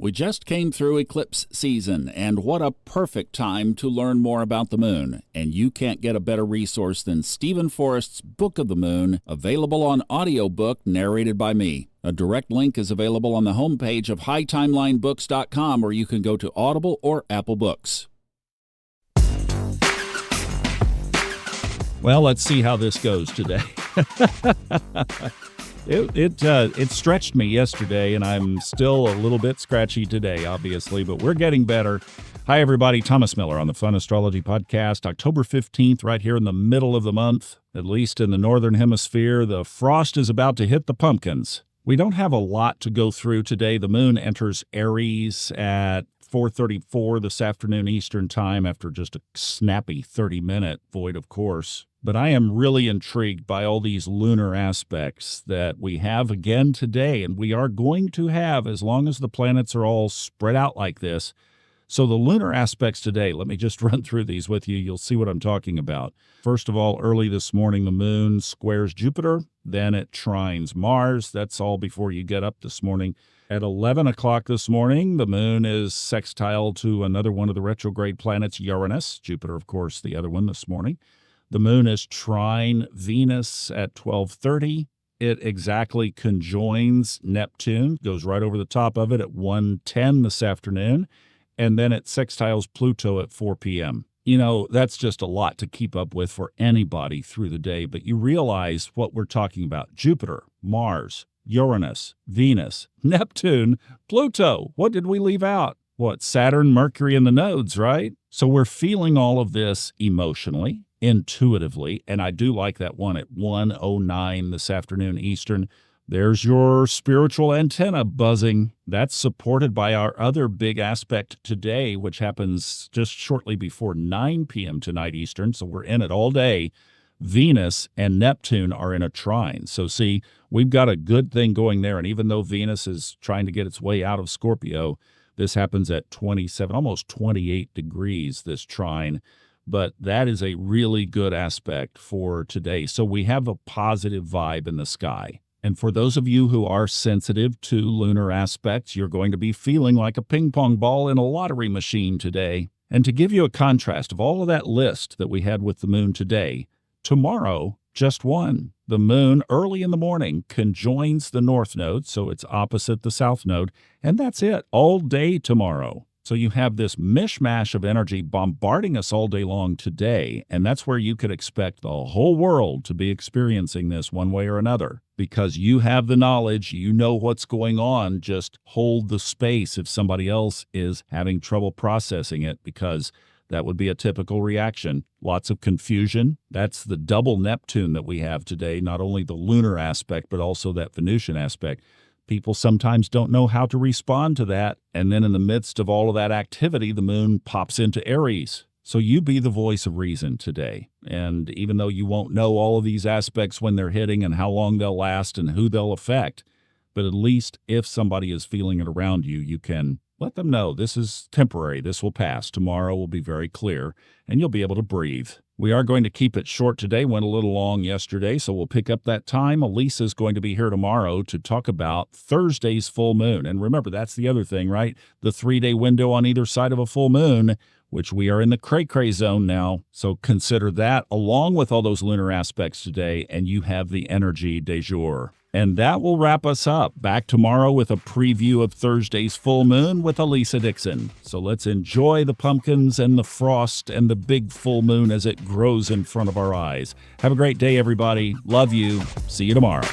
We just came through eclipse season, and what a perfect time to learn more about the moon. And you can't get a better resource than Stephen Forrest's Book of the Moon, available on audiobook narrated by me. A direct link is available on the homepage of hightimelinebooks.com, or you can go to Audible or Apple Books. Well, let's see how this goes today. It stretched me yesterday, and I'm still a little bit scratchy today, obviously, but we're getting better. Hi, everybody. Thomas Miller on the Fun Astrology Podcast. October 15th, right here in the middle of the month, at least in the Northern Hemisphere. The frost is about to hit the pumpkins. We don't have a lot to go through today. The moon enters Aries at 4:34 this afternoon Eastern Time after just a snappy 30-minute void, of course. But I am really intrigued by all these lunar aspects that we have again today, and we are going to have as long as the planets are all spread out like this. So the lunar aspects today, let me just run through these with you. You'll see what I'm talking about. First of all, early this morning, the moon squares Jupiter. Then it trines Mars. That's all before you get up this morning. At 11 o'clock this morning, the moon is sextile to another one of the retrograde planets, Uranus. Jupiter, of course, the other one this morning. The moon is trine Venus at 12:30. It exactly conjoins Neptune, goes right over the top of it at 1:10 this afternoon, and then it sextiles Pluto at 4 p.m. You know, that's just a lot to keep up with for anybody through the day, but you realize what we're talking about. Jupiter, Mars, Uranus, Venus, Neptune, Pluto. What did we leave out? What, Saturn, Mercury, and the nodes, right? So we're feeling all of this emotionally, intuitively, and I do like that one at 1:09 this afternoon Eastern. There's your spiritual antenna buzzing. That's supported by our other big aspect today, which happens just shortly before 9 p.m. tonight Eastern, so we're in it all day. Venus and Neptune are in a trine. So see, we've got a good thing going there, and even though Venus is trying to get its way out of Scorpio, this happens at 27, almost 28 degrees, this trine. But that is a really good aspect for today. So we have a positive vibe in the sky. And for those of you who are sensitive to lunar aspects, you're going to be feeling like a ping pong ball in a lottery machine today. And to give you a contrast of all of that list that we had with the moon today, tomorrow, just one. The moon, early in the morning, conjoins the north node, so it's opposite the south node, and that's it, all day tomorrow. So you have this mishmash of energy bombarding us all day long today, and that's where you could expect the whole world to be experiencing this one way or another. Because you have the knowledge, you know what's going on, just hold the space if somebody else is having trouble processing it, because that would be a typical reaction. Lots of confusion. That's the double Neptune that we have today, not only the lunar aspect, but also that Venusian aspect. People sometimes don't know how to respond to that, and then in the midst of all of that activity, the moon pops into Aries. So you be the voice of reason today. And even though you won't know all of these aspects when they're hitting and how long they'll last and who they'll affect, but at least if somebody is feeling it around you, you can let them know this is temporary, this will pass. Tomorrow will be very clear, and you'll be able to breathe. We are going to keep it short today, went a little long yesterday, so we'll pick up that time. Elise is going to be here tomorrow to talk about Thursday's full moon. And remember, that's the other thing, right? The 3-day window on either side of a full moon, which we are in the cray-cray zone now. So consider that along with all those lunar aspects today, and you have the energy du jour. And that will wrap us up. Back tomorrow with a preview of Thursday's full moon with Elisa Dixon. So let's enjoy the pumpkins and the frost and the big full moon as it grows in front of our eyes. Have a great day, everybody. Love you. See you tomorrow.